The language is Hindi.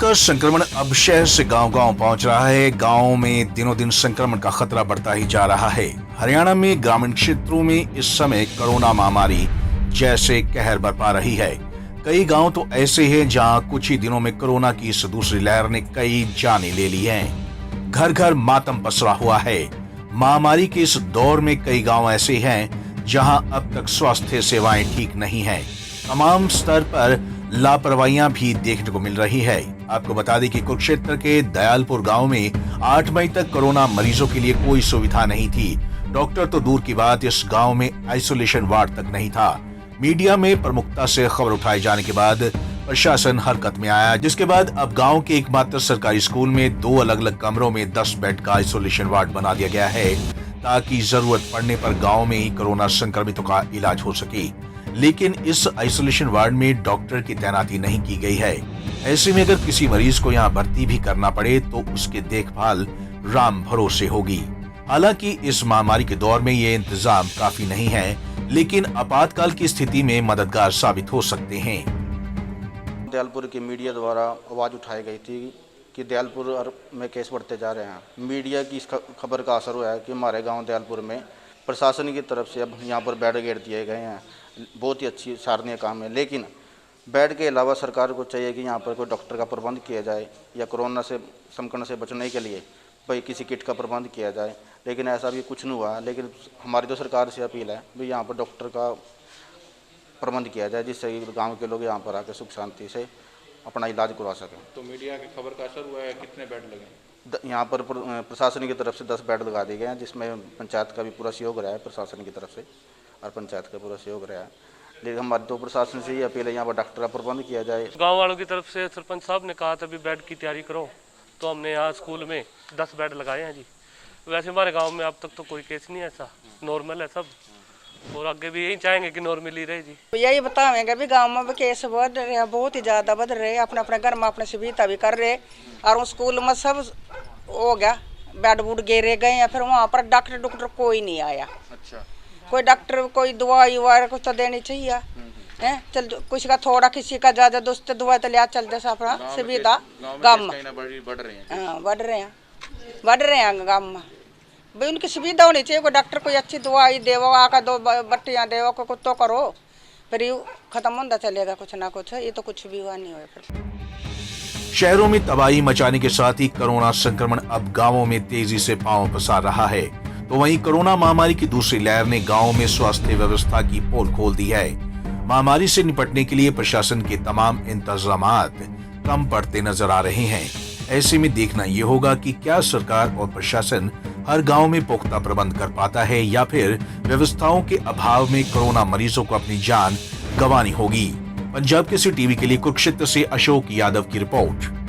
का संक्रमण अब शहर से गांव-गांव पहुंच रहा है। गांव में दिनों दिन संक्रमण का खतरा बढ़ता ही जा रहा है। हरियाणा में ग्रामीण क्षेत्रों में इस समय कोरोना महामारी जैसे कहर बरपा रही है। कई गांव तो ऐसे हैं जहां कुछ ही दिनों में कोरोना की इस दूसरी लहर ने कई जानें ले ली हैं। घर घर मातम पसरा हुआ है। महामारी के इस दौर में कई गांव ऐसे हैं जहां अब तक स्वास्थ्य सेवाएं ठीक नहीं हैं। तमाम स्तर पर लापरवाहियां भी देखने को मिल रही है। आपको बता दें कि कुरुक्षेत्र के दयालपुर गांव में 8 मई तक कोरोना मरीजों के लिए कोई सुविधा नहीं थी। डॉक्टर तो दूर की बात, इस गांव में आइसोलेशन वार्ड तक नहीं था। मीडिया में प्रमुखता से खबर उठाए जाने के बाद प्रशासन हरकत में आया, जिसके बाद अब गांव के एकमात्र सरकारी स्कूल में 2 अलग अलग कमरों में 10 बेड का आइसोलेशन वार्ड बना दिया गया है, ताकि जरूरत पड़ने पर गांव में ही कोरोना संक्रमितों का इलाज हो सके। लेकिन इस आइसोलेशन वार्ड में डॉक्टर की तैनाती नहीं की गई है। ऐसे में अगर किसी मरीज को यहाँ भर्ती भी करना पड़े तो उसकी देखभाल राम भरोसे होगी। हालांकि इस महामारी के दौर में ये इंतजाम काफी नहीं है, लेकिन आपातकाल की स्थिति में मददगार साबित हो सकते हैं। दयालपुर की मीडिया द्वारा आवाज़ उठाई गई थी कि दयालपुर में केस बढ़ते जा रहे हैं। मीडिया की इस खबर का असर हुआ है कि हमारे गांव दयालपुर में प्रशासन की तरफ से अब यहाँ पर बैरिकेड दिए गए हैं। बहुत ही अच्छी सराहनीय काम है, लेकिन बेड के अलावा सरकार को चाहिए कि यहाँ पर कोई डॉक्टर का प्रबंध किया जाए या कोरोना से संक्रमण से बचने के लिए भाई किसी किट का प्रबंध किया जाए। लेकिन ऐसा भी कुछ नहीं हुआ। लेकिन हमारी तो सरकार से अपील है भाई यहाँ पर डॉक्टर का प्रबंध किया जाए, जिससे गाँव के लोग यहाँ पर आकर सुख शांति से अपना इलाज करवा सकें। तो मीडिया की खबर का असर हुआ है, कितने बेड लगे? यहाँ पर प्रशासन की तरफ से 10 बेड लगा दिए गए हैं, जिसमें पंचायत का भी पूरा सहयोग रहा है, प्रशासन की तरफ से और पंचायत का पूरा सहयोग रहा है। लेकिन हमारी तो प्रशासन से ये अपील है यहाँ पर डॉक्टर का प्रबंध किया जाए। गांव वालों की तरफ से सरपंच साहब ने कहा था अभी बेड की तैयारी करो, तो हमने यहाँ स्कूल में 10 बेड लगाए हैं जी। वैसे हमारे गांव में अब तक तो कोई केस नहीं है, ऐसा नॉर्मल है सब, और आगे भी यही चाहेंगे कि नॉर्मल ही रहे जी। यही बताएंगे भी गांव में भी केस बढ़ रहे हैं, बहुत ही ज़्यादा बढ़ रहे हैं। अपने अपने घर में अपने सुविधा भी कर रहे, और स्कूल में सब हो गया, बेड वुड गिरे गए हैं। फिर वहाँ पर डॉक्टर कोई नहीं आया। अच्छा, कोई डॉक्टर कोई दवाई वगैरह कुछ तो देनी चाहिए है। चल कुछ का थोड़ा किसी का ज्यादा दोस्त दवाई तो लिया चल जैसा अपना सुविधा गाँव में बढ़ रहे हैं गाँव में भाई उनकी सुविधा होनी चाहिए। कोई डॉक्टर कोई अच्छी दवाई देवो, आकर 2 बट्टियाँ देवो, कोई कुछ तो करो, फिर ये खत्म होता चलेगा कुछ ना कुछ। ये तो कुछ भी हुआ नहीं हुआ। फिर शहरों में तबाही मचाने के साथ ही कोरोना संक्रमण अब गांवों में तेजी से पांव पसार रहा है, तो वहीं कोरोना महामारी की दूसरी लहर ने गांवों में स्वास्थ्य व्यवस्था की पोल खोल दी है। महामारी से निपटने के लिए प्रशासन के तमाम इंतजामात कम पड़ते नजर आ रहे हैं। ऐसे में देखना ये होगा कि क्या सरकार और प्रशासन हर गांव में पुख्ता प्रबंध कर पाता है, या फिर व्यवस्थाओं के अभाव में कोरोना मरीजों को अपनी जान गंवानी होगी। पंजाब केसरी टीवी के लिए कुरुक्षेत्र से अशोक यादव की रिपोर्ट।